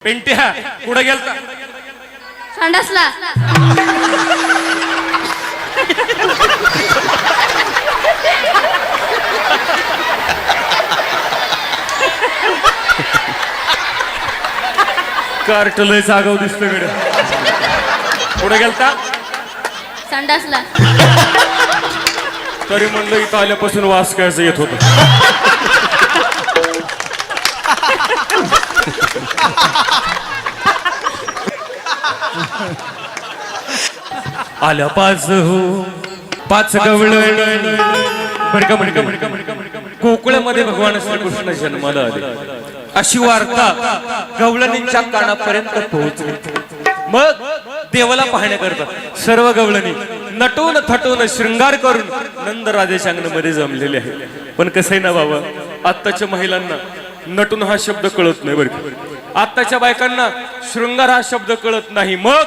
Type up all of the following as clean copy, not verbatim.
पेंट्या कुठे गेलता? संडासला. कार्ट लय जागाव दिसतं गड्या. कुठे गेलता? संडासला. तरी म्हणलं इथं आल्यापासून वास कायचं येत होत. आल्या पाच हो पाच गवळ भडका भडका भडका भडका भडका गोकुळामध्ये भगवान श्रीकृष्ण जन्माला आले अशी वार्ता गवळणींच्या कानापर्यंत पोहोचली. मग देवाला पाहण्याकरता सर्व गवळणी नटून थटून शृंगार करून नंदराजाच्या अंगणामध्ये जमलेले आहे. पण कसं आहे ना बाबा, आत्ताच्या महिलांना नटून हा शब्द कळत नाही बरं. आत्ताच्या बायकांना शृंगार हा शब्द कळत नाही. मग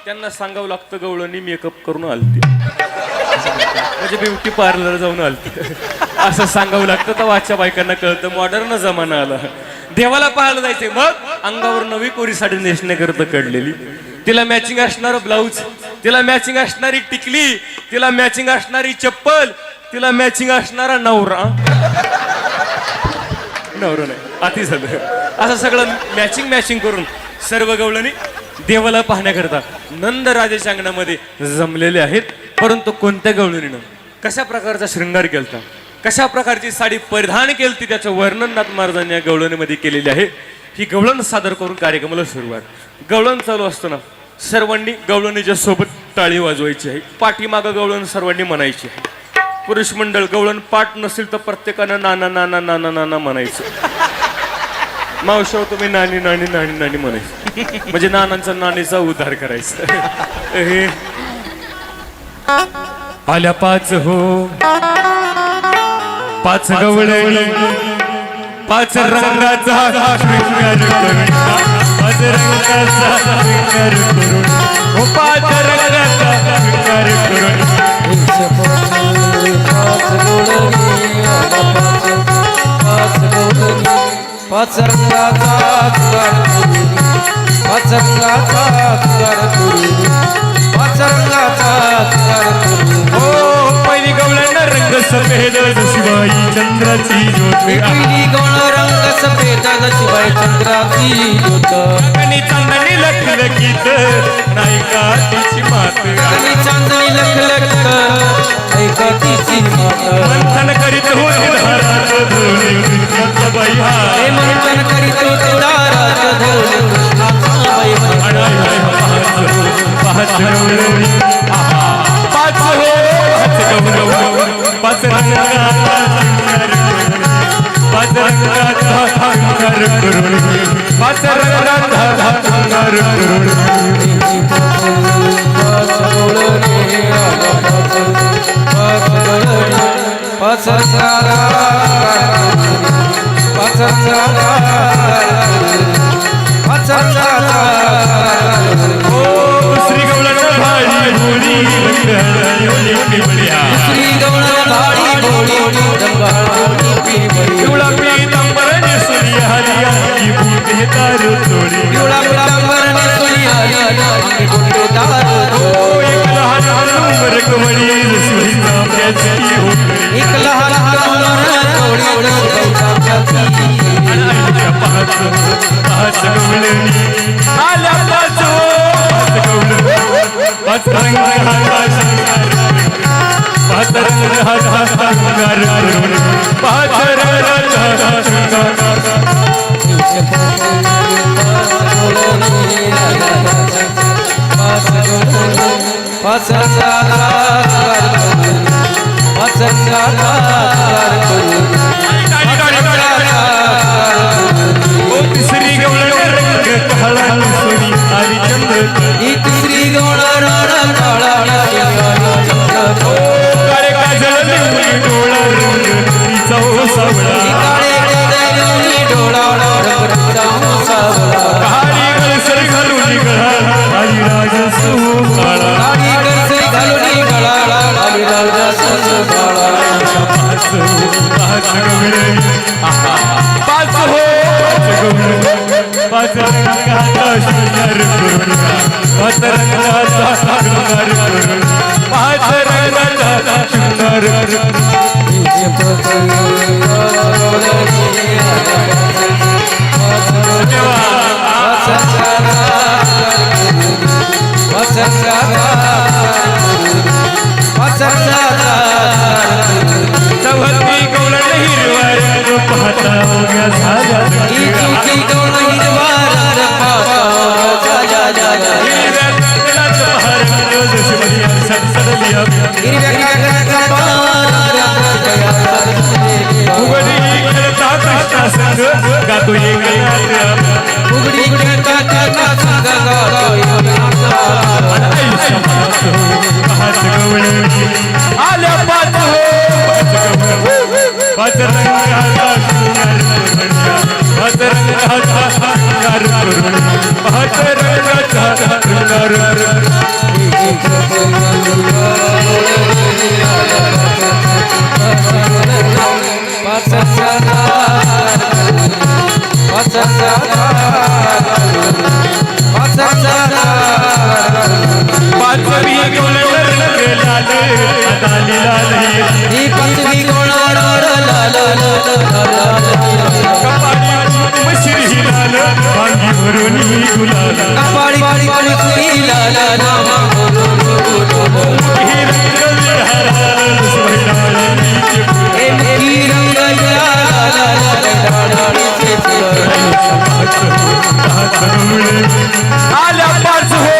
त्यांना सांगावं लागतं गवळणी मेकअप करून आलती, म्हणजे ब्युटी पार्लर जाऊन आलती असं सांगावं लागतं. तर आजच्या बायकांना कळतं मॉडर्न जमाना आला. देवाला पाहायला जायचे, मग अंगावर नवी कोरी साडी नेसण्याकरता काढलेली, तिला मॅचिंग असणार ब्लाऊज, तिला मॅचिंग असणारी टिकली, तिला मॅचिंग असणारी चप्पल, तिला मॅचिंग असणारा नवरा. नवरा नाही, अति झालं. असं सगळं मॅचिंग मॅचिंग करून सर्व गवळणी देवाला पाहण्याकरता नंदराजाच्या अंगणामध्ये जमलेले आहेत. परंतु कोणत्या गवळणीनं कशा प्रकारचा शृंगार केलता, कशा प्रकारची साडी परिधान केलती, त्याचं वर्णन नाथ महाराजांनी या गवळणीमध्ये केलेले आहे. ही गवळण सादर करून कार्यक्रमाला सुरुवात. गवळण चालू असताना सर्वांनी गवळणीच्या सोबत टाळी वाजवायची आहे. पाठीमागं गवळण सर्वांनी म्हणायची आहे. पुरुष मंडळ गवळण पाठ नसेल तर प्रत्येकानं नाना नाना नाना नाना म्हणायचं. मावशाव तुम्ही नानी नानी नानी नानी म्हणायचं, म्हणजे नानांचा नानीचा उद्धार करायचा. हे आल्या पाच हो पाच गवळणी पाच रंगाचा शृंगार करून, पाच रंगाचा शृंगार करून, हो पाच रंगाचा शृंगार करून. पाच रंगाचा शृंगार करून, पाच रंगाचा शृंगार करून, पाच रंगाचा शृंगार करून. हो पहिली गवळण रंग सफेद शिवाई चंद्राची ज्योत. पहिली गवळ रंग सफेद शिवाय चंद्राची ज्योत. गगनी चांदणी लखलखीत नायिका तिची मात. गगनी चांदणी लखलखीत नायिका तिची मात. मंथन करीत होती दारात धोणी कृष्णाचा बाई हा. हे मंथन करीत होती दारात धोणी कृष्णाचा बाई हा. पाच गवळणी पाच हो पाच रंगाचा शृंगार करून, पाच रंगाचा शृंगार करून, पाच रंगाचा शृंगार करून. पाच रंगाचा पाच रंगाचा पाच रंगाचा. दुसरी गवळण भाडी भोळी दुसरी गवळण भाडी भोळी पिवळा पीतांबर नेसली हरिया की बूटे तार चोळी. पिवळा पितांबर नेसली हरिया बूटे तार चोळी. एक लहान हनुमान कमळी जशी चाफ्याची होती. एक लहान हनुमान कमळी चाफ्याची. पाच पाच गवळणी आल्या पाच पाच गवळणी पाच रंगाचा शृंगार करून, पाच रंगाचा शृंगार करून, पाच रंगाचा शृंगार करून. पाच रंगाचा पाच रंगाचा तिसरी गवळण रंग काळा सोनी आणि चंद्र. ही तिसरी गवळण रंग काळा चंद्र. काळे काजळ देऊन डोळा रंग तिचा सावळा. काळे काजळ डोळा रंग सावळा. काळी गळसर घालून गळा आणि राज सोहळा. काळी गळसर घालून गळा आणि राज सोहळा. पाच पाच गवळणी पाच हो पाच गवळणी पाच पाच रंगाचा शृंगार करून पाच रंगाचा शृंगार करून पाच रंगाचा शृंगार चवती गवळण हिरवार पाहता उभ्या झाल्या गातो आल्या पाच पाच रंगाचा शृंगार पाच रंगाचा शृंगार करून पाच रंगाचा शृंगार पाचवी गोळवर लाल आदाली लाल ही पाचवी गोळवर लाल कपाळी मशिरी लाल वांगी भरून गुलाल कपाळी मशिरी लाल ही रंग विहार आल्या पाच हो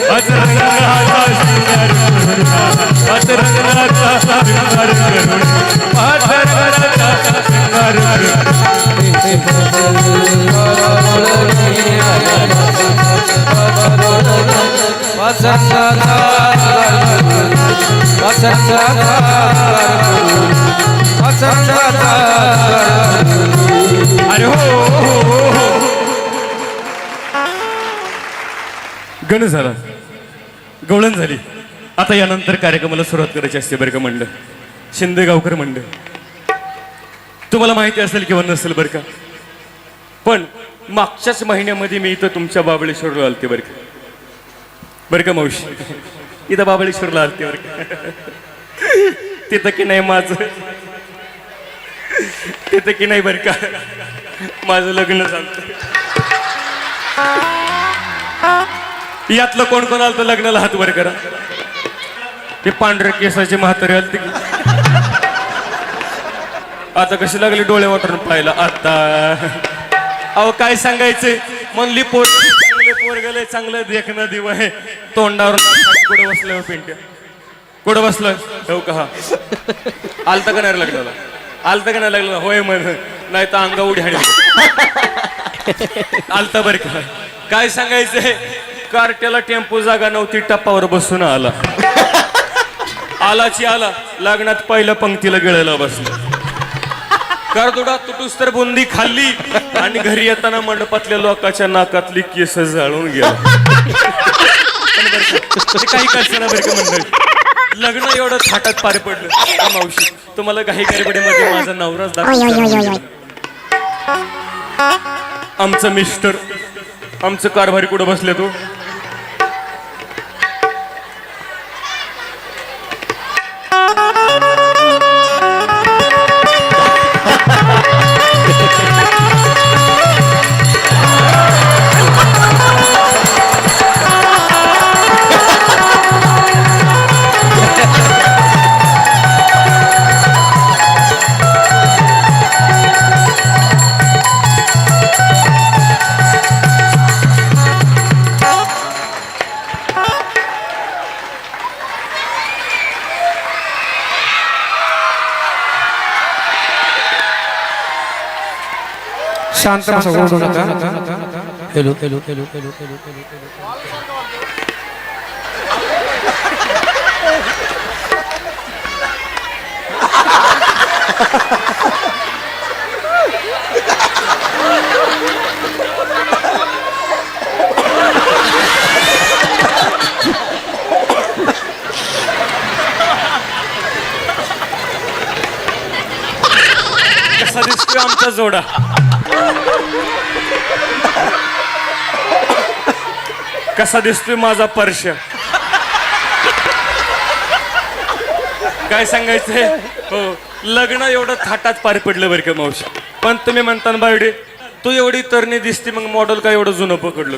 पाच रंगाचा शृंगार पाच रंगाचा शृंगार करून पाच रंगाचा शृंगार अरे हो गण झाला गवळण झाली. आता यानंतर कार्यक्रमाला सुरुवात करायची असते बरं का मंडळ, शिंदे गावकर मंडळ. तुम्हाला माहिती असेल किंवा नसेल बरं का, पण मागच्याच महिन्यामध्ये मी इथं तुमच्या बाबळेश्वरला आलते बरं का. बरं का मावशी, इथं बाबळेश्वरला आलते बरं का. तिथं की नाही माझं, तिथं की नाही बरं का माझं लग्न झालं. यातलं कोण कोण आलं तर लग्नाला हात वर करा. ते पांढऱ्या केसाचे म्हातारे आलते की आता कशी लागली डोळे वाटून पाहिला. आता अहो काय सांगायचंय, म्हणली पोर चांगले पोरगले चांगलं देखणं दिव आहे. तोंडावर कुठं बसलं हो पेंट्या, कुठं बसलं हो का. हा आलता का नाही लग्नाला, आलता का नाही लग्नाला. होय म्हण, नाही तर अंगा उडी हाणी आलता बरं का. काय सांगायचंय, कार्ट्याला टेम्पो जागा नव्हती, टप्पावर बसून आला. आलाची आला, लग्नात पहिल्या पंक्तीला गिळायला बसला. करदोडा तुटूस तर बुंदी खाल्ली आणि घरी येताना मंडपातल्या लोकांच्या नाकातली केस जाळून गेला. काही कल्पना बरं का मंडळी, लग्न एवढं थाटात पार पडलं. मावशी तुम्हाला काही गडबडीमध्ये माझा नवराच दाखवला. आमचं मिस्टर, आमचं कारभारी कुठं बसले तो. शांत बसा, ओरडू नका. Hello hello hello hello hello hello. कसा दिसतोय आमचा जोडा. कसा दिसतोय माझा परश. काय सांगायचंय हो, लग्न एवढं थाटात पार पडलं बरं का मावशी. पण तुम्ही म्हणता बावडे तू एवढी तरणी दिसते मग मॉडेल काय एवढं जुनं पकडलं.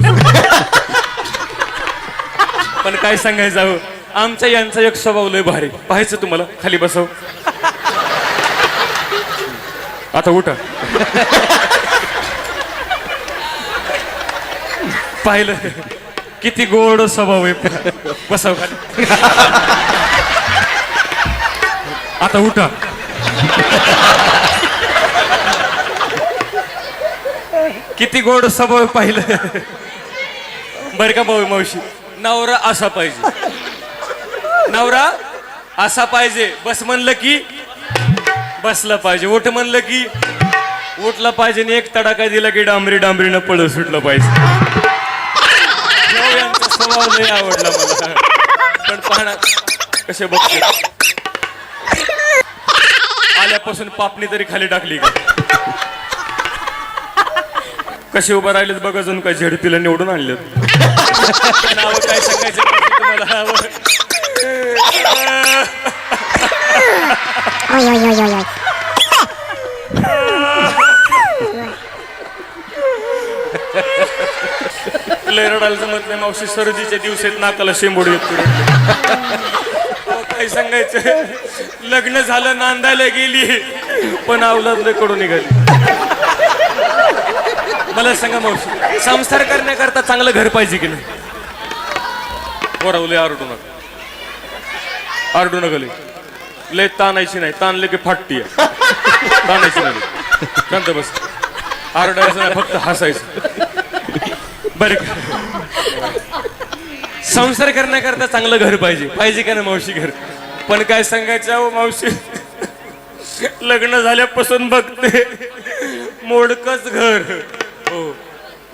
पण काय सांगायचं हो, आमच्या यांचा एक स्वभाव लय भारी. पाहायचं तुम्हाला, खाली बसव. आता उठा. पाहिलं किती गोड स्वभाव आहे. बसव खाली. आता उठा. किती गोड स्वभाव पाहिलं बर का भाऊ मावशी. नवरा असा पाहिजे, नवरा असा पाहिजे. बस म्हणलं की बसला पाहिजे, उठ म्हणलं की उठला पाहिजे. आणि एक तडाखा दिला की डांबरी डांबरीनं पळ सुटलं पाहिजे. यांचा स्वभाव लय आवडला मला. पण पाहणार कसे बघते, आल्यापासून पापणी तरी खाली टाकली का. कसे उभं राहिलेत बघा, जणू काय झेडपीला निवडून आणले. नाव काय सांगायचं तुम्हाला. लय रडायला जमत नाही मावशी. सर्दीच्या दिवसात नाकाला शेंबोड येतो. काय सांगायचं, लग्न झालं, नांदायला गेली, पण अवलाद कडून निघाली. मला सांगा मावशी, संसार करण्याकरता चांगलं घर पाहिजे की नाही. वरवले आरडू नका, आरडू नका. लय ताणायची नाही, ताणले की फाटती. ताणायची नाही, शांत बस. आरडायचं नाही, फक्त हसायचं बरं का. संसार करण्याकरता चांगलं घर पाहिजे, पाहिजे का ना मावशी घर. पण काय सांगायचं हो मावशी, लग्न झाल्यापासून बघते मोडकच घर. हो,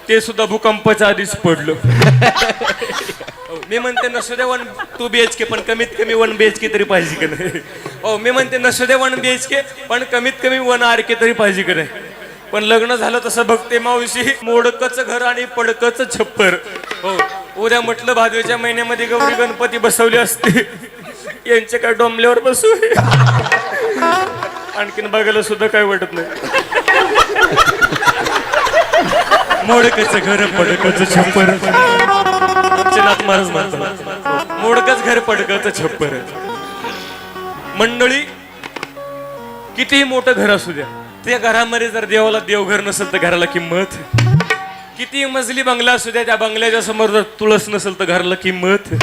ते सुद्धा भूकंपाच्या आधीच पडलं. मी म्हणते नसू दे 1-2 BHK, पण कमीत कमी 1 BHK तरी पाहिजे का नाही. हो, मी म्हणते नसू दे 1 BHK, पण कमीत कमी 1 RK तरी पाहिजे का नाही. पण लग्न झालं तसं बघते मावशी, मोडकच घर आणि पडकच छप्पर. हो, उद्या म्हटलं भादवेच्या महिन्यामध्ये गौरी गणपती बसवले असते, यांचे काय डोंबल्यावर बसू. आणखीन बघायला सुद्धा काय वाटत नाही. मोडकच घर पडकच छप्पर. नाथ महाराज म्हणतात मोडकच घर पडकच छप्पर. मंडळी, कितीही मोठं घर असू द्या, त्या घरामध्ये जर देवाला देवघर नसेल तर घराला किंमत. किती मजली बंगला असू द्या, त्या बंगल्याच्या समोर जर तुळस नसेल तर घराला किंमत.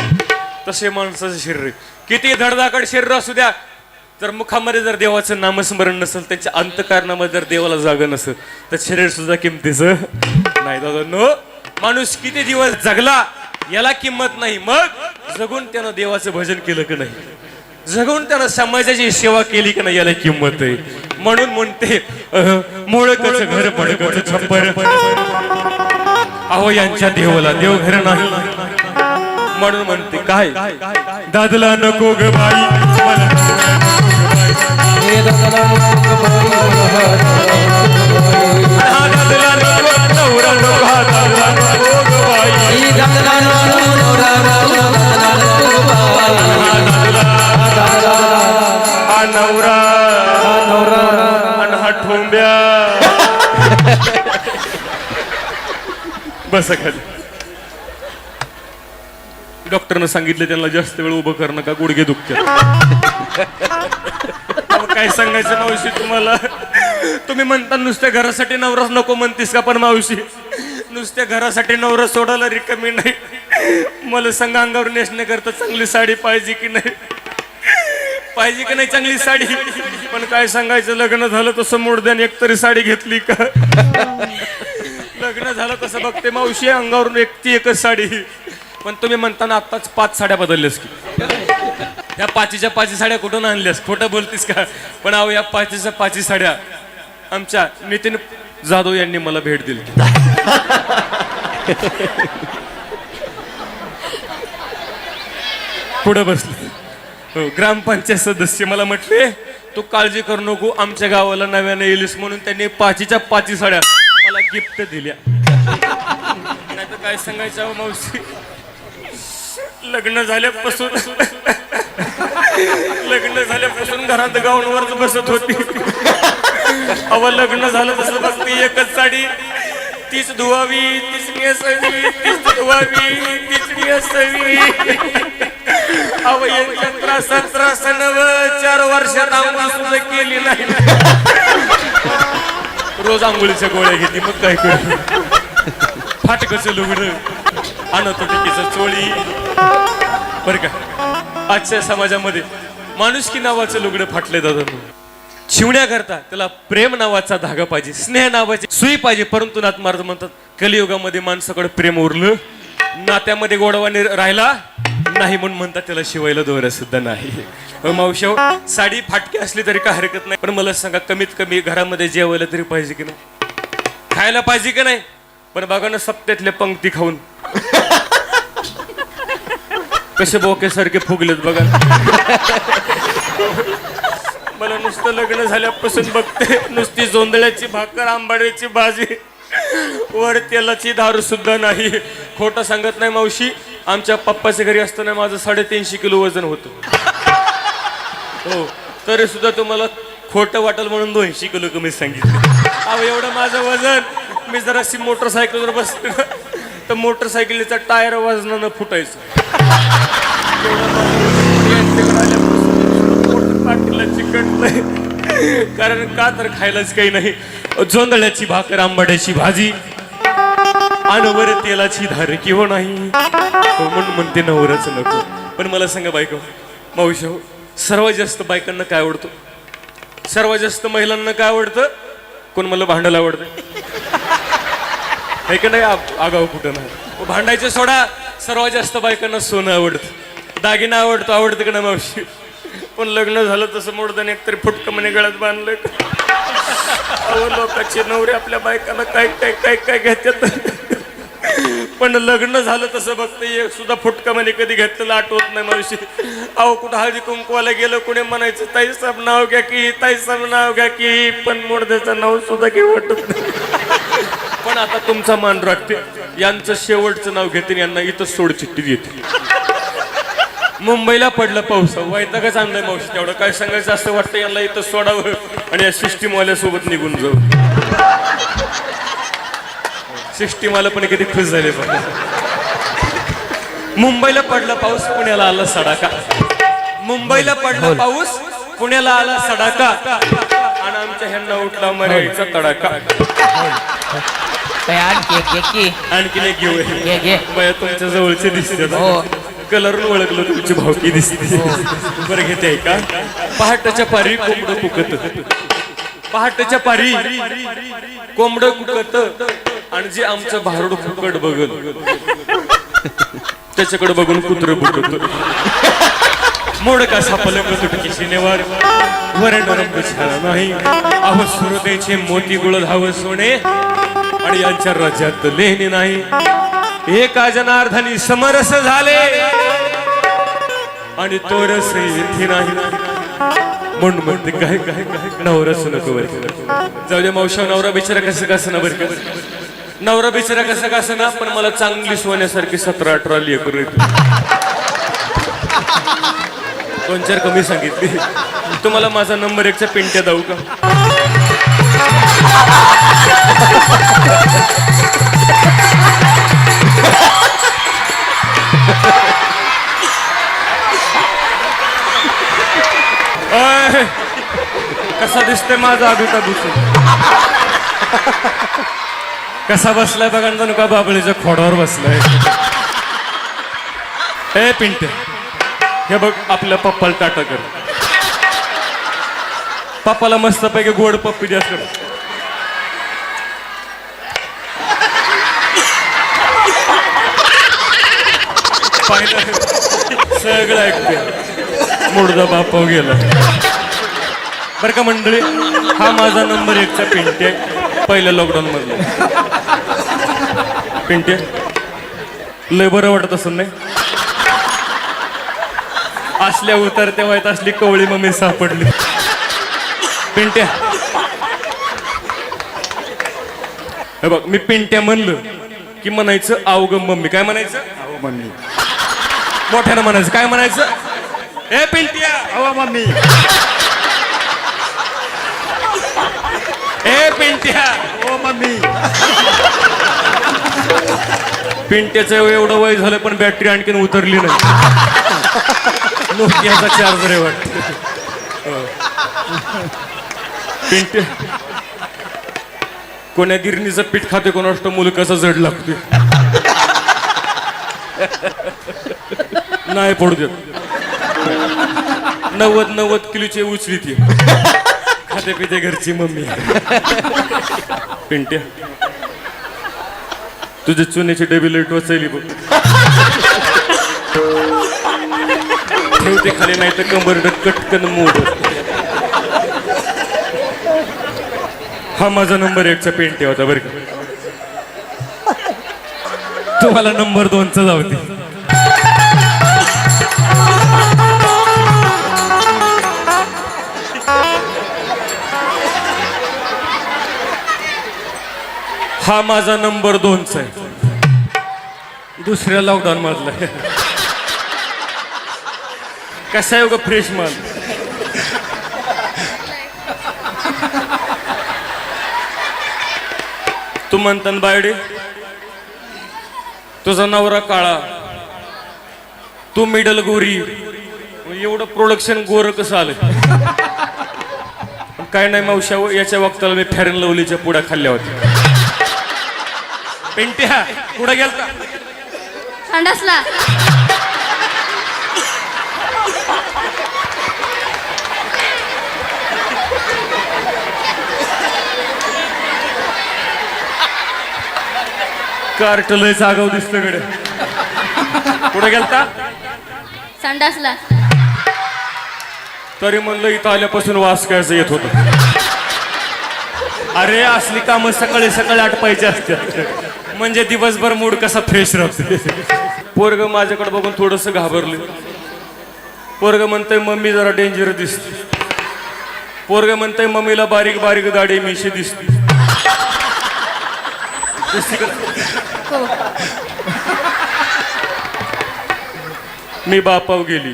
तसे माणसाचं शरीर, किती धडधाकड शरीर असू द्या, जर मुखामध्ये जर देवाचं नामस्मरण नसेल, त्यांच्या अंतःकरणामध्ये जर देवाला जागा नसेल, तर शरीर सुद्धा किमतीचं नाही. दादा नो, माणूस किती दिवस जगला याला किंमत नाही, मग जगून त्यानं देवाचं भजन केलं की नाही, जगून त्यानं समाजाची सेवा केली की नाही, याला किंमत आहे. म्हणून म्हणते मोडकच घर पडकच छप्पर. अहो यांच्या देवाला देवघर नाही, म्हणून म्हणते काय दादला नको ग बाई मला. बस खाली. डॉक्टरनं सांगितलं त्यांना जास्त वेळ उभं करणं का गुडघे दुखतात. काय सांगायचं मावशी तुम्हाला. तुम्ही म्हणता नुसत्या घरासाठी नवराच नको म्हणतीस का, पण मावशी नुसत्या घरासाठी नवरा सोडायला रिकामी नाही. मला सांगा, अंगावर नेसण्याकरता चांगली साडी पाहिजे की नाही, पाहिजे की नाही चांगली साडी. पण काय सांगायचं, लग्न झालं तसं मोडद्याने एक तरी साडी घेतली का. लग्न झालं तसं बघते मावशी, अंगावरून एकच साडी. पण तुम्ही म्हणताना आत्ताच 5 साड्या बदलल्यास की. या 5च्या 5 साड्या कुठून आणल्यास, खोटं बोलतीस का. पण अहो या 5च्या 5 साड्या आमच्या नितीन जाधव यांनी मला भेट दिली. पुढे बसले ग्रामपंचायत सदस्य, मला म्हटले तू काळजी करू नको, आमच्या गावाला नव्याने येलीस म्हणून त्यांनी 5च्या 5 साड्या मला गिफ्ट दिल्या. नाही तर काय सांगायचं मावशी, लग्न झाल्यापासून घरात गाऊनवरच बसत होती. अव लग्न झालं तसं बघते एकच साडी, तीच धुवावी, तीच नेसावी, तीच धुवावी, तीच नेसावी. अव यांच्या त्रासानं 4 वर्षात आंघोळ सुद्धा केली नाही. रोज आंघोळीच्या गोळ्या घेते, मग काय करू. फाटकचं लुगडं आणत टिकीचं चोळी. बर का, आजच्या समाजामध्ये माणुसकी नावाचं लुगडं फाटले जातात. शिवण्याकरता त्याला प्रेम नावाचा धागा पाहिजे, स्नेह नावाची सुई पाहिजे. परंतु नाथ महाराज म्हणतात कलियुगामध्ये माणसाकडे प्रेम उरलं, नात्यामध्ये गोडवाने राहिला नाही म्हणून म्हणतात त्याला शिवायला दोरा सुद्धा नाही. मावशी साडी फाटकी असली तरी काय हरकत नाही, पण मला सांगा कमीत कमी घरामध्ये जेवायला तरी पाहिजे की नाही, खायला पाहिजे की नाही. पण बघा ना सप्त्यातल्या पंक्ती खाऊन कसे बोकेसारखे फुगलेत बघा. मला नुसतं लग्न झाल्यापासून बघते नुसती जोंधळ्याची भाकर, आंबाड्याची भाजी, वर तेलाची दारू सुद्धा नाही. खोटं सांगत नाही मावशी, आमच्या पप्पाच्या घरी असताना माझं 350 किलो वजन होतं. हो, तरी सुद्धा तुम्हाला खोटं वाटेल म्हणून 200 किलो कमी सांगितलं. अहो एवढं माझं वजन, मी जराशी मोटरसायकलवर बसलो तर मोटरसायकलीचा टायर वजनानं फुटायचं. पाठीला चिकटलंय, कारण का तर खायलाच काही नाही. जोंधळ्याची भाकर, आंबाड्याची भाजी, अनवर तेलाची धार किंवा नाही म्हणून म्हणते नवरच नको. पण मला सांगा बायको, मावशी हो, सर्वात जास्त बायकांना काय आवडतं, सर्वात जास्त महिलांना काय आवडतं? कोण मला भांडायला आवडतं हे का नाही? आगाव कुठं नाही, भांडायचं सोडा. सर्वात जास्त बायकांना सोनं आवडतं, दागिना आवडतं का ना मावशी? पण लग्न झालं तसं मोडदान एकतरी फुटकं म्हणे गळ्यात बांधलं. लोकांचे नवरे आपल्या बायकांना काय काय काय काय घेतात, पण लग्न झालं तसं बघते एक सुद्धा फुटका म्हणे कधी घेतलेलं आठवत नाही मावशी. अहो कुठं हळदी कुंकवाला गेलं कुणी म्हणायचं ताई साहेब नाव घ्या की, ताई साहेब नाव घ्या की, पण मोडद्याचं नाव सुद्धा काही वाटत नाही. पण आता तुमचा मान राखते, यांचं शेवटचं नाव घेते, यांना इथं सोड चिठ्ठी देते. मुंबईला पडलं पाऊस, वैतागच आणलंय मावशी. तेवढं काय सांगायचं असं वाटतं यांना इथं सोडावं आणि या सिस्टीमवाल्यासोबत निघून जाऊ. सिस्टीमवाला पण किती खुश झाले. मुंबईला पडला पाऊस, पुण्याला आला सडाका. मुंबईला पडला पाऊस, पुण्याला आला सडाका, आणि आमच्या ह्यांना उठला मराठीचा तडाका. आणखीन एक घेऊ बाया, तुमच्या जवळचे दिसते, कलरून ओळखलं तुमची भावकी दिसते. बरं घेते का? पहाटच्या पारी कोंबडं कुकत, पहाटच्या पारी कोंबडं कुकत, आणि जे आमचं भारूड फुकट बघल त्याच्याकडे बघून कुत्र बुकत. मोडका सापलं तुटकी शिनेवार, वरण रंग छान नाही. अहो सुरतेचे मोती गुळ धाव सोने, आणि यांच्या राज्यात लेणी नाही. एका जनार्दनी समरस झाले, आणि तो रस येथे नाही. म्हणून म्हणते काय काय काय नवरस नको बर. जाऊ दे मावशा, नवरा बिचारा कसं कसं ना बरं, नवरा बिचारा कसं कसं ना, पण मला चांगली सोन्यासारखी 17-18 लेकरं येते. 2-4 कमी सांगितली. तुम्हाला माझा नंबर 1च्या पिंट्या देऊ का? कसा दिसतोय माझा अभिता दिसून? कसा बसलाय बघा ना, का बाबळीच्या खोडावर बसलाय. ए पिंटे, हे बघ आपल्या पप्पाला टाटा कर. पप्पाला मस्त पैकी गोड पप्पी द्या कर. पाहिलं सगळं ऐकते, मुडदा बापाव गेला. बरं का मंडळी, हा माझा नंबर 1चा पिंटे, पहिल्या लॉकडाऊन मधला पिंटे. लय बरं वाटत असं नाही? असल्या उतरत्या वयात असली कवळी मम्मी सापडली. पिंट्या, हे बघ, मी पिंट्या म्हणलं की म्हणायचं अवगम मम्मी. काय म्हणायचं? मोठ्यानं म्हणायचं. काय म्हणायचं? ए पिंट्या. अहो मम्मी. ए पिंट्या. हो मम्मी. पिंट्याचं एवढं वय झालं पण बॅटरी आणखीन उतरली नाही. नोकियाचा चार्जर आहे वाटतं. पिंट्या कोण्या गिरणीचं पीठ खाते कोणाष्ट मुलकाचा जड लागते. नाही पडू देत. 90 किलोचे उचली ती खाते पिते घरची मम्मी. पिंट्या तुझे चुन्याची डबी लाईट वाचायली बघ. ठेवते खाली नाही तर कंबर कटकन मोड. हा माझा नंबर 1चा पिंट्या होता बरं का. तुम्हाला नंबर 2चा जाऊते. हा माझा नंबर 2चा आहे. दुसऱ्या लॉकडाऊन मधला. कसा आहे ग फ्रेश माल. तू म्हणतान बायडे तुझा नवरा काळा तू मिडल गोरी. एवढं प्रोडक्शन गोर कसं आलं. काय नाही मावशा याच्या वक्ताला मी फेअर अँड लवलीच्या पुड्या खाल्ल्या होत्या. पिंट्या पुढे गेलता. संडासला. कार्ट लय जागाव दिसतं कडे. पुढे गेलता. संडासला. तरी म्हणलं इथं आल्यापासून वास कायचं येत होत. अरे असली कामं सकाळी सकाळी आटपायची असतात म्हणजे दिवसभर मूड कसा फ्रेश राहतो. पोरग माझ्याकडे बघून थोडस घाबरले. पोरग म्हणतंय मम्मी जरा डेंजर दिसते. पोरग म्हणतंय मम्मीला बारीक बारीक दाढी मिशी दिसते. हो. मी बापाव गेली.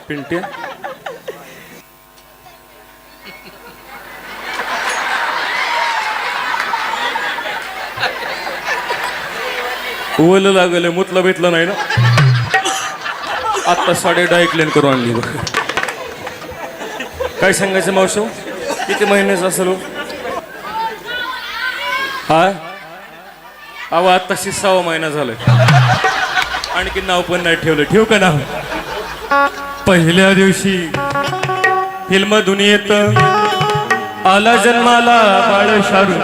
पिंट्या ओलं लागलं मुतलं भेटलं नाही ना. आत्ता 10:30 ऐकलेन करून आणली बघ. काय सांगायचं मावशो. किती महिन्याचं असेल हो. हा अहो आत्ताशी 6वा महिना झालाय. आणखी नाव पण नाही ठेवलं. ठेव का नाव. पहिल्या दिवशी फिल्म दुनियेत आला जन्माला बाळ शाहरुख.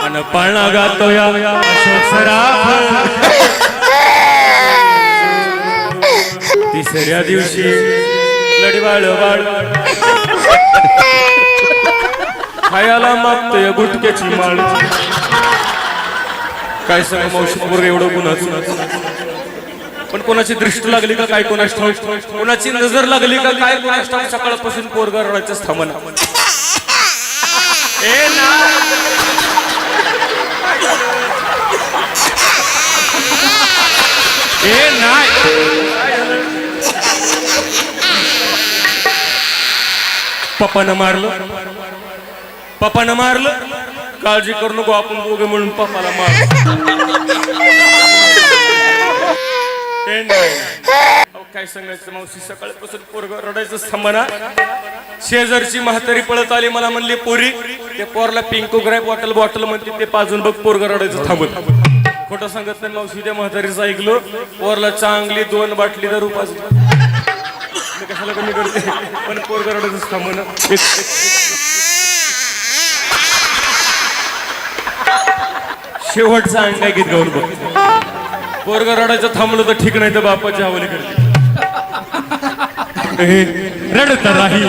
अन पाळणा गातो या अशोक सराफ. तिसऱ्या दिवशी लढवाळ बाळ खायला मागतोय गुटक्याची माळ. काय सांग मावशी एवढं गुन्हाचं. पण कोणाची दृष्टी लागली का काय कोणाच कोणाची नजर लागली का काय कोणाच सकाळपासून पोरगा रडायचं थांबना. ए ना ए नाही. पप्पानं मारलं. काळजी करू नको आपण दोघे म्हणून पप्पाला मार. काय सांगायचं मावशी सकाळपासून पोरगा रडायचं थांबना. शेजारची म्हातारी पळत आली मला म्हणली पोरी ते पोरला पिंको ग्राय बॉटल म्हणते ते पाजून बघ पोरगा रडायचं थांबत. खोटं सांगत नाही मावशी. त्या म्हातारीचं ऐकलं. पोरला चांगली 2 बाटली दारू पाजली. मी कशाला कमी करते पण पोरगा रडायचं थांबना. शेवटचा अंगा गीत गाऊन बघ. पोरगा रडायचं थांबलं तर ठीक नाही तर बापाच्या हवाली करते. रडत राही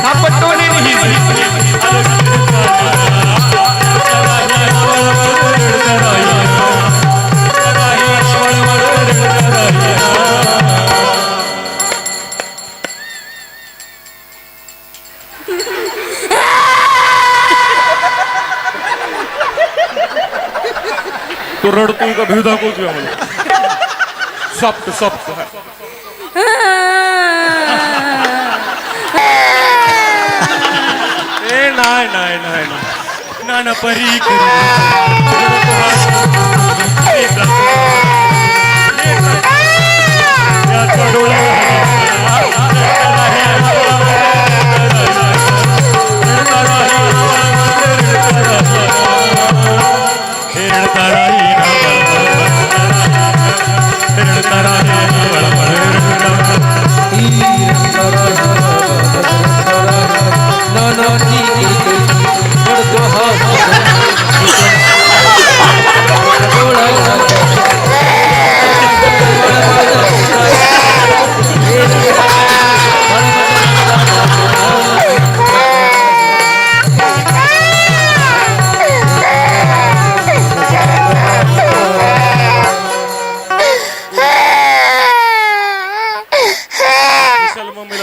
नापट्टो का भेव दाखवतोय आम्हाला सॉफ्ट सॉफ्ट ए नाही नाही नाही ना ना परी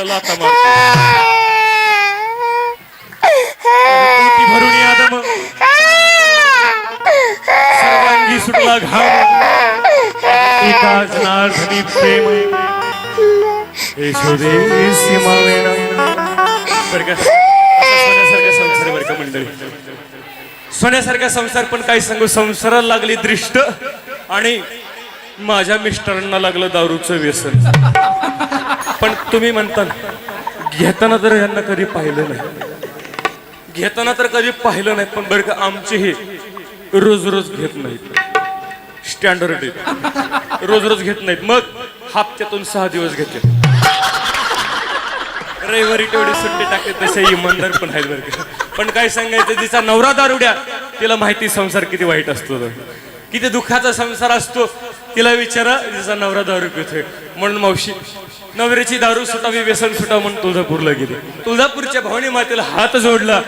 लाता मारतो पोटी भरून याद मग सर्वांगी सुटला घाम एकाच नार्धनी प्रेम यशोदे सीमावेणा बरं का सोन्यासारखा संसार बरं का मंडळी सोन्यासारखा संसार पण काय सांगू संसाराला लागली दृष्ट आणि माझ्या मिस्टरांना लागलं दारूचं व्यसन पण तुम्ही म्हणता घेताना तर यांना कधी पाहिलं नाही घेताना तर कधी पाहिलं नाही पण बरं का आमचे हे रोज रोज घेत नाहीत स्टँडर्ड रोज रोज घेत नाहीत मग हप्त्यातून 6 दिवस घेते रविवारी तेवढी सुट्टी टाकते तसे इमानदार पण आहेत बरं का पण काय सांगायचं तिचा नवरा दारुड्या तिला माहिती संसार किती वाईट असतो किती दुःखाचा संसार असतो तिला विचारा तिचा नवरा दारू पितोय म्हणून मावशी नवऱ्याची दारू सुटावी व्यसन सुटावं म्हणून तुळजापूरला गेली तुळजापूरच्या भावनी मातेला हात जोडला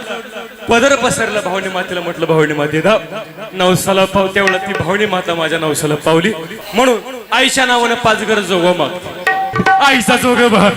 पदर पसरला भावनी मातेला म्हटलं भावनी माते दा नवसाला पाव तेवढा ती भावनी माता माझ्या नवसाला पावली म्हणून आईच्या नावानं 5 घर जोगवा माग आईचा जोगवा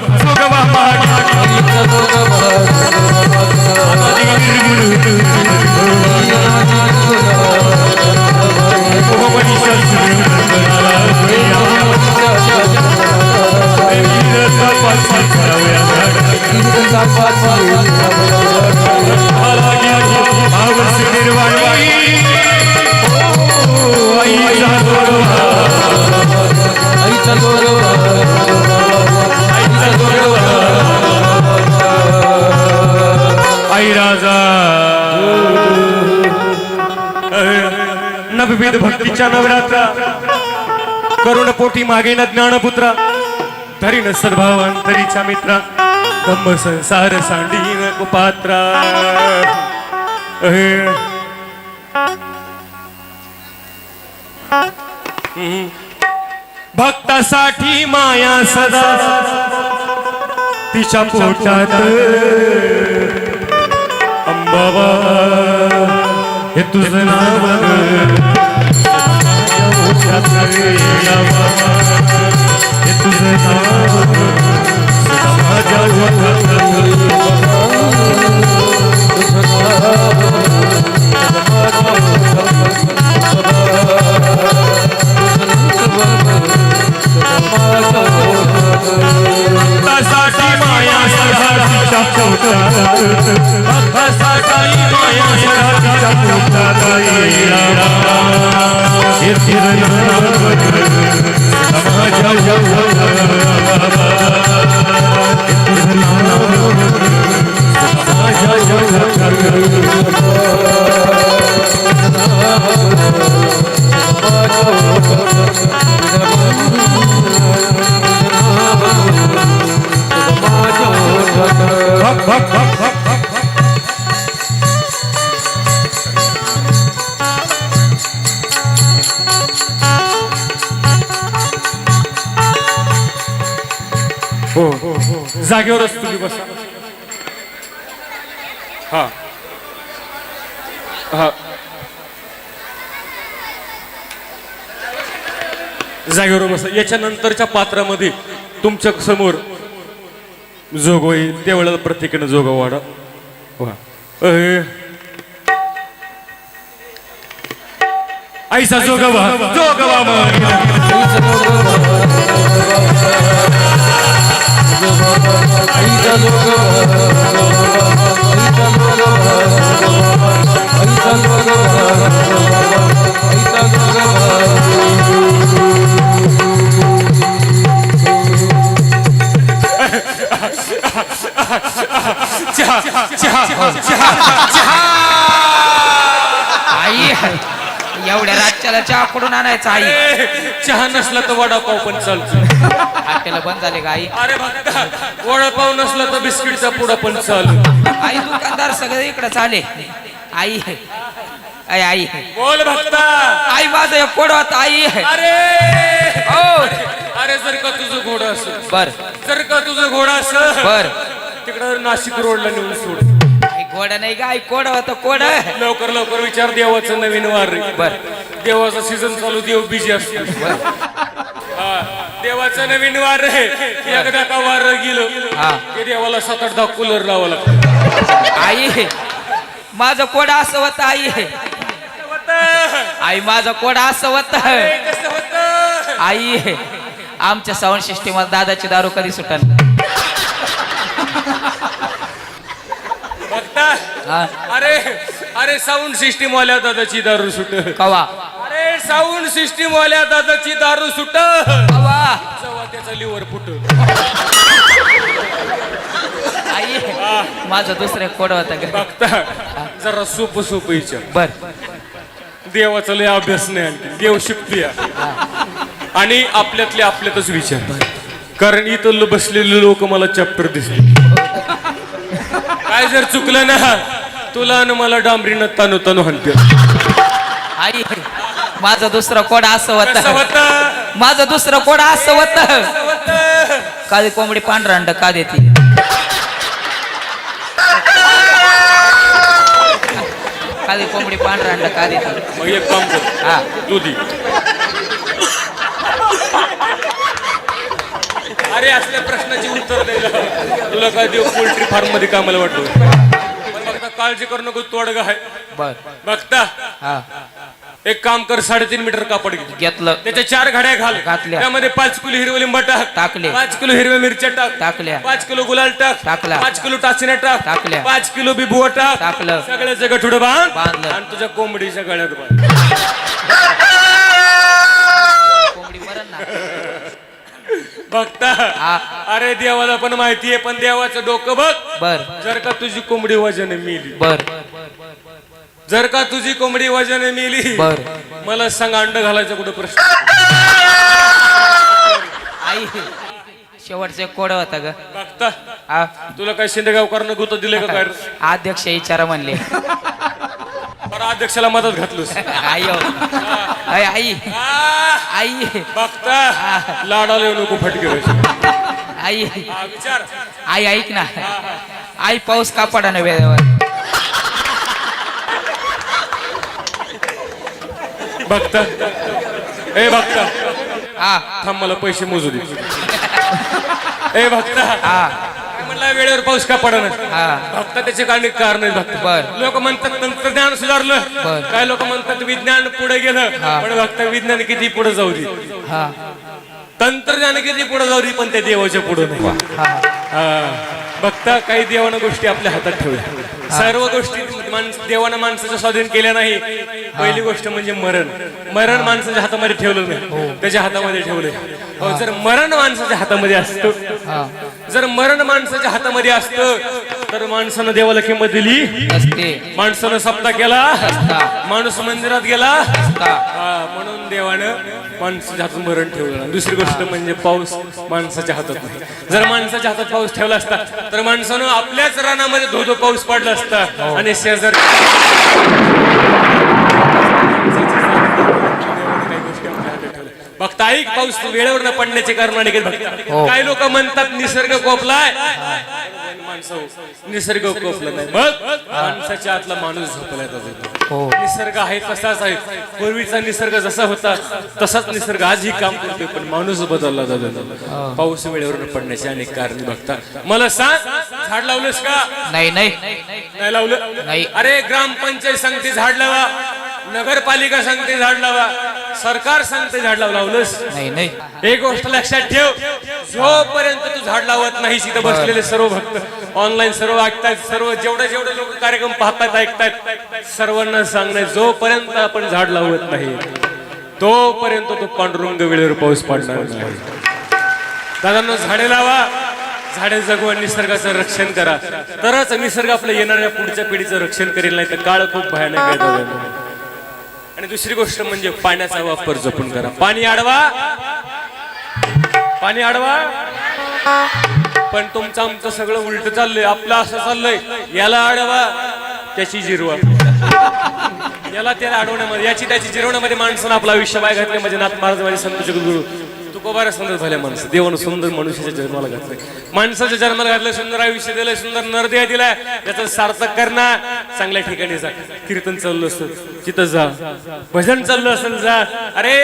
आई राजा नवविध भक्तीच्या नवरात्रा करुण पोटी मागे न ज्ञानपुत्रा धरीन सद्भावांतरीच्या मित्रा धम्म संसार सांडीन कुपात्रा भक्तासाठी माया सदा तिच्या पोटात अंबाबा हे तुझं नाव हे तुझं नाव जागेवरच तुम्ही बसा हा हा जागेवर बसा याच्या नंतरच्या पात्रामध्ये तुमच्या समोर जोग होईल त्यावेळेला प्रत्येकानं जोगा वाढा ऐसा जोगवा मन आई एवढ्या राज्याला चहा कुठून आणायचा आई चहा नसला तर वडापाव पण चालतो हॉटेल बंद झाले का आई अरे भक्ता वडापाव नसला तर बिस्किटचा पुडा पण चालू आई दुकानदार सगळे इकडे चाले आई आई आई बोल भक्ता आई माझं एक कोड होता आई अरे ओ अरे जर का तुझं घोडा असेल बर जर का तुझं घोडा असेल बर तिकडं नाशिक रोडला नेऊन सोड घोडा नाही का आई कोड होतं कोड लवकर लवकर विचार देवाचं नवीन वार रे. बर देवाचा सीझन चालू देव बिजी असतो हा, देवाचं नवीन वार रे एकदा का वार गेलो हा. की देवाला 7-8 कूलर लावा लागतो आई माझं कोड असं होतं आई आई माझं कोड असं होतं आई आमच्या साऊंड सिस्टीमला दादाची दारू कधी सुटल बघता हा. अरे अरे साऊंड सिस्टीम वाल्या दादाची दारू सुट कवा अरे साऊंड सिस्टीम वाल्या दादाची दारू सुट कवा जेव्हा त्याचा लिव्हर फुट आई माझं दुसरं कोड होतं ग बघता जरा सोप सोप विचार बर देवाचा लय अभ्यास नाही आणखी देव शिकतोय आणि आपल्यातले आपल्यातच विचार कारण इथं बसलेले लोक मला चॅप्टर दिसले काय जर चुकलं ना तुला आणि मला डांबरीनं तानू तानू हाणते आई माझं दुसरं कोड असं कसं होतं होतं? माझं दुसरं कोड असं होतं कसं होतं? काळी कोंबडी पांढरा अंड का देते काळी कोंबडी पांढरा अंड का देते मग एक काम कर हा दुधी अरे असल्या प्रश्नाची उत्तर द्यायला तुला काय देव पोल्ट्री फार्म मध्ये कामाला वाटतो पण बघता काळजी करू नको तोडगा आहे बर बघता हा एक काम कर 3.5 मीटर कापड घे घेतलं त्याच्या 4 घड्या घाल घातल्या. त्यामध्ये 5 किलो हिरवे लिंबा टाक टाकले. 5 किलो हिरव्या मिरच्या टाक टाकल्या. 5 किलो गुलाल टाक टाकला. 5 किलो टाचण्या टाक टाकल्या. 5 किलो बिबुआ टाक टाकलं. सगळ्याचं गठुडं बांध बांधलं. आणि तुझ्या कोंबडीच्या गळ्यात बांध कोंबडी मरण ना बघता हा. अरे देवाला पण माहितीये पण देवाचं डोकं बघ बर जर का तुझी कोंबडी वजन मेली बर जर का तुझी कोंबडी वजन मेली बर मला सांग अंड घालायचा कुठं प्रश्न आई शेवटचे कोड होता ग बघता हा तुला काय शिंदेगावकरनं गुत दिले का काय अध्यक्ष विचारा म्हणले बरं अध्यक्षाला मदत घातलंस आई हो. आई आई आई बघता लाडाला येऊ नको फटके आई विचार आई ऐक ना आई पाऊस का पडा ना वेळेवर बघता ए बघता हा थांब मला पैसे मोजू दे ए बघता हा म्हणला वेळेवर पाऊस का पडा हा बघता त्याचे कारण आहेत बघता बर लोक म्हणतात तंत्रज्ञान सुधारलं बर. काय लोक म्हणतात विज्ञान पुढे गेलं हा. पण बघता विज्ञान किती पुढे जाऊ दे हा तंत्रज्ञान किती पुढे जाऊ दे पण त्या देवाच्या पुढे नाही हा हा. बघता काही देवानं गोष्टी आपल्या हातात ठेवल्या सर्व गोष्टी देवानं माणसाच्या स्वाधीन केल्या नाही पहिली गोष्ट म्हणजे मरण माणसाच्या हातामध्ये ठेवलं नाही त्याच्या हातामध्ये ठेवलं जर मरण माणसाच्या हातामध्ये असतं जर मरण माणसाच्या हातामध्ये असतं तर माणसानं देवाला किंमत दिली असते माणसानं सप्ताह केला माणूस मंदिरात गेला म्हणून देवानं माणसाच्या हातात मरण ठेवलं दुसरी गोष्ट म्हणजे पाऊस माणसाच्या हातात नाही जर माणसाच्या हातात पाऊस ठेवला असता तर माणसानं आपल्याच रानामध्ये धोधो पाऊस पडला असता आणि शेजार बघता ऐक पाऊस वेळेवर न पडण्याचे कारण अनेक काही लोक म्हणतात निसर्ग कोपलाय निसर्ग कोपला नाही मग माणसाच्या आतला माणूस झोपलाय निसर्ग आहे तसाच आहे पूर्वीचा निसर्ग जसा होता तसाच निसर्ग आजही काम करतोय पण माणूस बदलला जातो पाऊस वेळेवर न पडण्याचे अनेक कारण बघता मला सांग झाड लावलंस का नाही नाही नाही लावलं नाही अरे ग्रामपंचायत सांगते झाड लावा नगरपालिका सांगते झाड लावा, सरकार सांगते झाड लावलंस. नाही नाही एक गोष्ट लक्षात ठेव, जोपर्यंत तू झाड लावत नाही, इथं बसलेले सर्व भक्त ऑनलाईन सर्व ऐकतायत, सर्व जेवढे लोक कार्यक्रम पाहतात ऐकतायत, सर्वांना सांगणं, जोपर्यंत आपण झाड लावत नाही तोपर्यंत तो पांडुरंग वेळेवर पाऊस पडणार नाही. दादांनो, झाडे लावा, झाडे जगवा, निसर्गाचं रक्षण करा, तरच निसर्ग आपल्या येणाऱ्या पुढच्या पिढीचं रक्षण करेल, नाही तर काळ खूप भयानक आहे दादांनो. आणि दुसरी गोष्ट म्हणजे पाण्याचा वापर जपून करा. पाणी अडवा, पण तुमचं आमचं सगळं उलट चाललंय. आपलं असं चाललंय, याला अडवा त्याची जिरवा, याला त्याला अडवण्यामध्ये, याची त्याची जिरवण्यामध्ये माणसानं आपलं आयुष्य बाय घातले. म्हणजे नाथ महाराज माझे संत जगद्गुरू तुकोबारा सुंदर झाले माणसं. देवानं सुंदर मनुष्याच्या जन्माला घातलंय, माणसाच्या जन्माला घातलं, सुंदर आयुष्य दिलंय, सुंदर नरदेह दिलाय, त्याचं सार्थक करणं. चांगल्या ठिकाणी जा, कीर्तन चाललं असतं तिथं जा, भजन चाललं असेल जा. अरे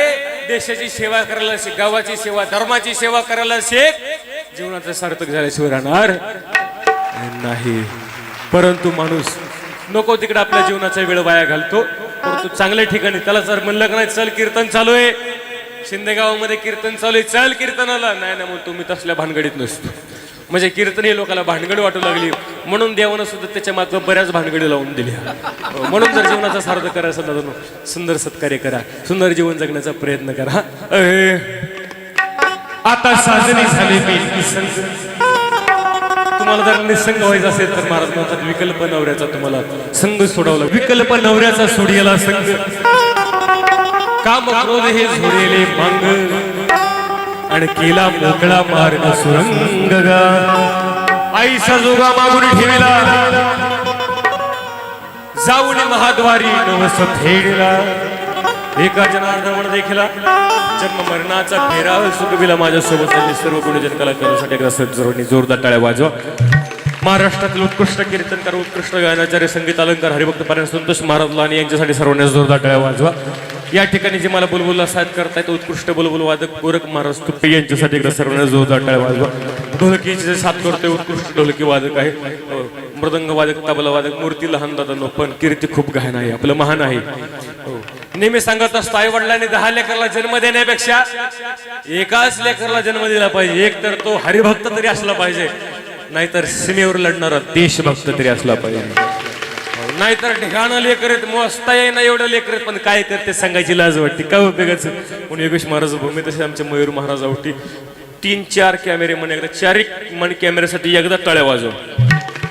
देशाची सेवा करायला शिक, गावाची सेवा, धर्माची सेवा करायला शिक. जीवनाचं सार्थक झाल्याशिवाय राहणार नाही. परंतु माणूस नको तिकडे आपल्या जीवनाचा वेळ वाया घालतो. परंतु चांगल्या ठिकाणी त्याला जर म्हणलं का नाही, चल कीर्तन चालू आहे, शिंदे गावामध्ये कीर्तन चालू आहे, चल कीर्तनाला, नाही ना, मग तुम्ही तसल्या भानगडीत नसतो. म्हणजे कीर्तन ही लोकांना भानगड वाटू लागली, म्हणून देवानं सुद्धा त्याच्या मागे बऱ्याच भानगडी लावून दिल्या. म्हणून जर जीवनाचा सार्थ करायचा दादा, सुंदर सत्कार्य करा, सुंदर जीवन जगण्याचा प्रयत्न करा. आता साजनी झाली मी निसंग. तुम्हाला जर निसंग व्हायचं असेल तर महाराज म्हणतात, विकल्प नवऱ्याचा तुम्हाला संग सोडवला, विकल्प नवऱ्याचा सोडियाला संग, काम क्रोध हे झोडेले मांग, आणि केला मोकळा मार्ग सुरंग गा. आईचा जोगा मागून ठेवला, जाऊन महाद्वारी नवस फेडला. एका जनार्दन देखला, जन्म मरणाचा फेरा सुखविला. माझ्यासोबत सर्व गुणजन कलाकारांसाठी एकदा सर्वांनी जोरदार टाळ्या वाजवा. महाराष्ट्रातील उत्कृष्ट कीर्तनकार, उत्कृष्ट गायनाचार्य, संगीत अलंकार, हरिभक्त पारायण संतोष महाराज लानी यांच्यासाठी सर्वांनी जोरदार टाळ्या वाजवा. या ठिकाणी जे मला बुलबुलला साथ करतायत उत्कृष्ट बुलबुल वादक गोरख महाराज तुप्पे यांच्यासाठी एकदा सर्वांना जोरदार टाळ्या वाजवा. ढोलकीचे जे साथ करतोय उत्कृष्ट ढोलकी वादक आहे, मृदंग वादक, तबला वादक, मूर्ती लहान दादा, पण कीर्ती खूप गहन आहे, आपलं महान आहे. नेहमी सांगत असतो, आई वडिलांनी 10 लेकरला जन्म देण्यापेक्षा एकाच लेकरला जन्म दिला पाहिजे. एक तर तो हरिभक्त तरी असला पाहिजे, नाहीतर सीमेवर लढणारा देशभक्त तरी असला पाहिजे. नाहीतर ठिकाणं लेकर मोजता येईना एवढं लेकर, पण काय करते सांगायची लाज वाटते. काय उपयोगाचं. म्हणून योगेश महाराज भूमी, तसे आमचे मयूर महाराज आवटी 3-4 कॅमेरे म्हणे, एकदा 4 मन कॅमेऱ्यासाठी एकदा टाळ्या वाजव.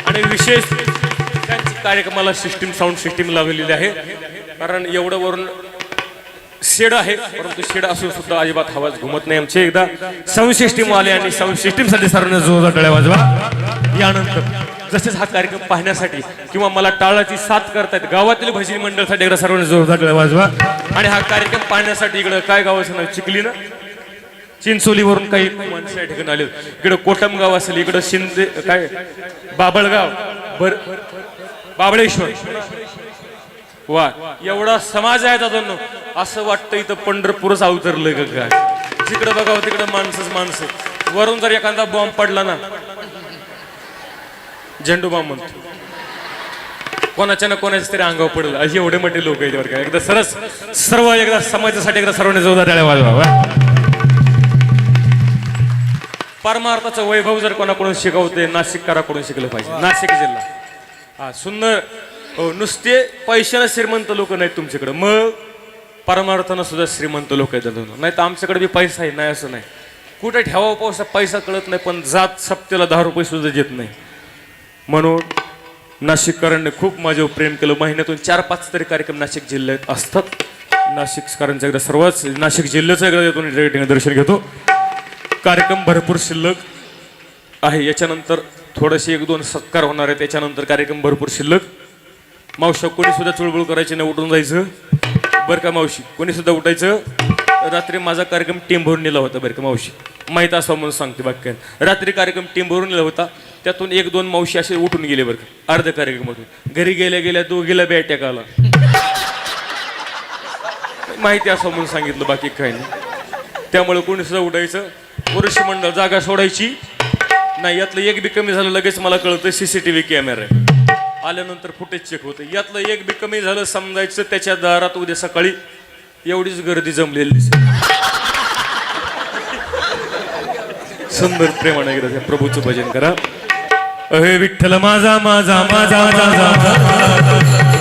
आणि विशेष त्यांची कार्यक्रमाला सिस्टीम, साऊंड सिस्टीम लावलेली आहे. कारण एवढं वरून शेड आहे, परंतु शेड असून सुद्धा अजिबात आवाज घुमत नाही. आमचे एकदा साऊंड सिस्टीम आले, आणि साऊंड सिस्टीम साठी सर्वांना जोरदार टाळ्या वाजवा. यानंतर जसेच हा कार्यक्रम पाहण्यासाठी किंवा मला टाळाची साथ करतायत गावातील भजनी मंडळासाठी एकदा सर्वांना जोरदार टाळ्या वाजवा. आणि हा कार्यक्रम पाहण्यासाठी इकडं काय गावाचं नाव, चिखली ना, चिंचोलीवरून काही माणसं या ठिकाणी आले. इकडं कोटमगाव असेल, इकडं शिंदे काय बाबळगाव, बाबळेश्वर, वा एवढा समाज आहे दादांनो. असं वाटतं इथं पंढरपूरच अवतरलंय का काय. जिकडे बघावं तिकडं माणसंच माणसं. वरून जर एखादा बॉम्ब पडला ना, झेंडू बॉम्ब म्हणतो, कोणाच्या ना कोणाच्या तरी अंगावर पडलं, अशी एवढे मोठे लोक आहेत बरं का. एकदा सरस सर्व एकदा समाजासाठी एकदा सर्वांनी जोरदार टाळ्या वाजवा. परमार्थाचं वैभव जर कोणाकडून शिकवते, नाशिककराकडून शिकलं पाहिजे. नाशिक जिल्हा हा सुंदर. हो, नुसते पैशाला श्रीमंत लोक नाहीत तुमच्याकडे, मग परमार्थानं सुद्धा श्रीमंत लोक आहेत. नाही तर आमच्याकडे बी पैसा आहे, नाही असं नाही. कुठे ठेवावा पैसा कळत नाही, पण जात सप्त्याला 10 रुपये सुद्धा देत नाही. म्हणून नाशिककरांनी खूप माझ्यावर प्रेम केलं. महिन्यातून 4-5 तरी कार्यक्रम नाशिक जिल्ह्यात असतात. नाशिककरांचा एकदा सर्वच नाशिक जिल्ह्याचं एकदा दर्शन घेतो. कार्यक्रम भरपूर शिल्लक आहे. याच्यानंतर थोडेसे 1-2 सत्कार होणार आहे. त्याच्यानंतर कार्यक्रम भरपूर शिल्लक. मावशी कोणी सुद्धा चुळबुळ करायची नाही, उठून जायचं बरं का मावशी. कोणी सुद्धा उठायचं. रात्री माझा कार्यक्रम टीम भरून नेला होता बरं का मावशी, माहीत असं म्हणून सांगते बाकी. रात्री कार्यक्रम टीम भरून नेला होता. त्यातून 1-2 मावशी असे उठून गेले बरं का अर्ध्या कार्यक्रमातून. घरी गेल्या गेल्या दोघीला बॅट अटॅक आला, माहिती असं म्हणून सांगितलं, बाकी काही नाही. त्यामुळे कोणी सुद्धा उठायचं. पुरुष मंडळ जागा सोडायची नाही. यातलं एक बी कमी झालं लगेच मला कळतं CCTV कॅमेरा आहे. आल्यानंतर फुटेज चेक होतं. यातलं एक बी कमी झालं समजायचं त्याच्या दारात उद्या सकाळी एवढीच गर्दी जमलेली दिसेल. सुंदर प्रेमाने एकदा त्या प्रभूचं भजन करा. अहे विठ्ठल माझा माझा माझा माझा